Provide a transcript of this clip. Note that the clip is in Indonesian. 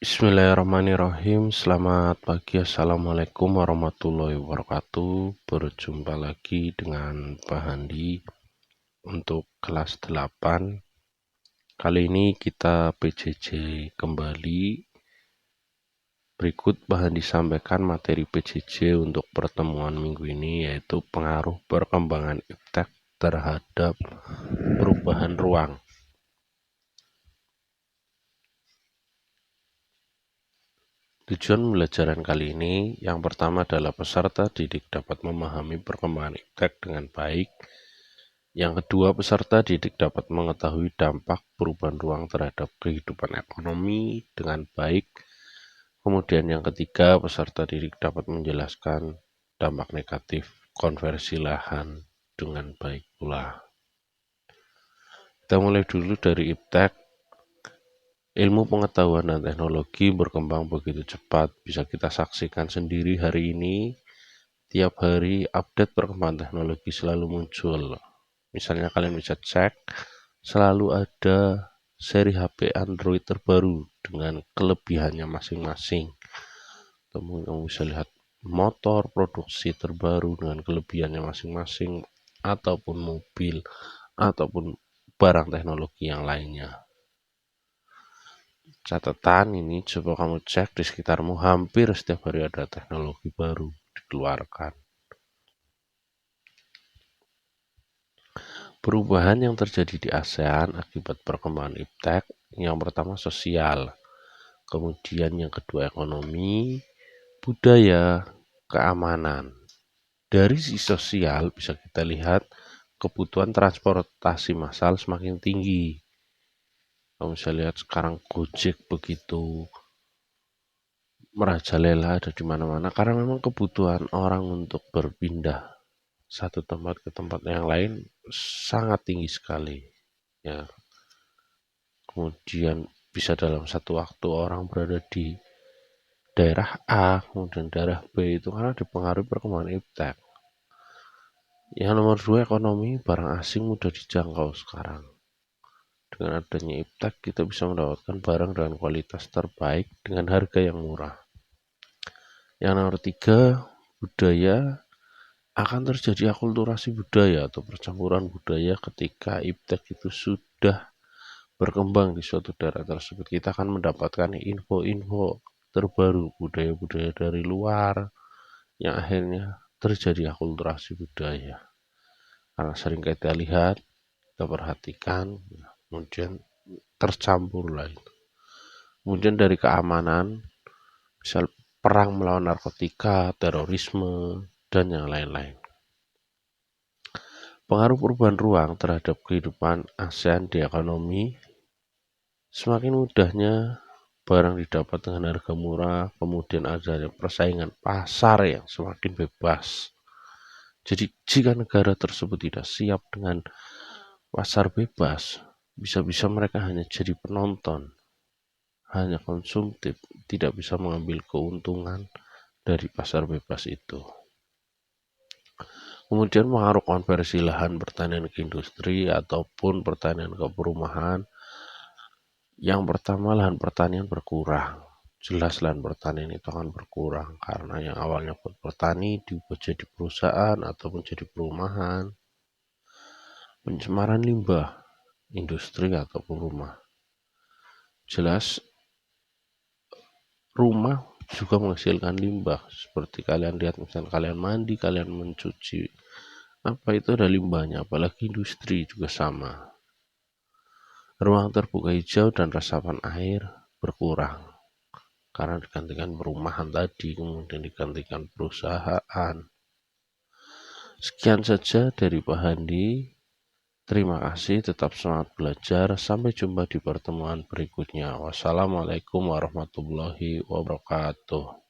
Bismillahirrahmanirrahim. Selamat pagi. Assalamualaikum warahmatullahi wabarakatuh. Berjumpa lagi dengan Pak Handi untuk kelas 8. Kali ini kita PJJ kembali. Berikut Pak Handi sampaikan materi PJJ untuk pertemuan minggu ini, yaitu pengaruh perkembangan iptek terhadap perubahan ruang. Tujuan pembelajaran kali ini, yang pertama adalah peserta didik dapat memahami perkembangan iptek dengan baik. Yang kedua, peserta didik dapat mengetahui dampak perubahan ruang terhadap kehidupan ekonomi dengan baik. Kemudian yang ketiga, peserta didik dapat menjelaskan dampak negatif konversi lahan dengan baik pula. Kita mulai dulu dari iptek. Ilmu pengetahuan dan teknologi berkembang begitu cepat, bisa kita saksikan sendiri hari ini. Tiap hari update perkembangan teknologi selalu muncul. Misalnya kalian bisa cek, selalu ada seri HP Android terbaru dengan kelebihannya masing-masing. Kamu bisa lihat motor produksi terbaru dengan kelebihannya masing-masing, ataupun mobil, ataupun barang teknologi yang lainnya. Catatan ini coba kamu cek di sekitarmu, hampir setiap hari ada teknologi baru dikeluarkan. Perubahan yang terjadi di ASEAN akibat perkembangan iptek, yang pertama sosial, kemudian yang kedua ekonomi, budaya, keamanan. Dari sisi sosial bisa kita lihat kebutuhan transportasi massal semakin tinggi. Kamu bisa lihat sekarang Gojek begitu merajalela, ada di mana-mana karena memang kebutuhan orang untuk berpindah satu tempat ke tempat yang lain sangat tinggi sekali. Ya, kemudian bisa dalam satu waktu orang berada di daerah A, kemudian daerah B, itu karena dipengaruhi perkembangan iptek. Yang nomor 2, ekonomi. Barang asing mudah dijangkau sekarang. Dengan adanya iptek, kita bisa mendapatkan barang dengan kualitas terbaik dengan harga yang murah. Yang nomor 3, budaya. Akan terjadi akulturasi budaya atau percampuran budaya ketika iptek itu sudah berkembang di suatu daerah tersebut. Kita akan mendapatkan info-info terbaru, budaya-budaya dari luar, yang akhirnya terjadi akulturasi budaya. Karena sering kita lihat, kita perhatikan, kemudian tercampur lah itu. Kemudian dari keamanan, misal perang melawan narkotika, terorisme, dan yang lain-lain. Pengaruh perubahan ruang terhadap kehidupan ASEAN di ekonomi, semakin mudahnya barang didapat dengan harga murah, kemudian ada persaingan pasar yang semakin bebas. Jadi jika negara tersebut tidak siap dengan pasar bebas, bisa-bisa mereka hanya jadi penonton, hanya konsumtif, tidak bisa mengambil keuntungan dari pasar bebas itu. Kemudian pengaruh konversi lahan pertanian ke industri ataupun pertanian ke perumahan. Yang pertama, lahan pertanian berkurang. Jelas lahan pertanian itu akan berkurang karena yang awalnya buat petani dibuat jadi perusahaan ataupun jadi perumahan. Pencemaran limbah, industri ataupun rumah. Jelas rumah juga menghasilkan limbah. Seperti kalian lihat, misalnya kalian mandi, kalian mencuci, apa itu ada limbahnya, apalagi industri juga sama. Ruang terbuka hijau dan resapan air berkurang karena digantikan perumahan tadi, kemudian digantikan perusahaan. Sekian saja dari Pak Handi. Terima kasih, tetap semangat belajar. Sampai jumpa di pertemuan berikutnya. Wassalamualaikum warahmatullahi wabarakatuh.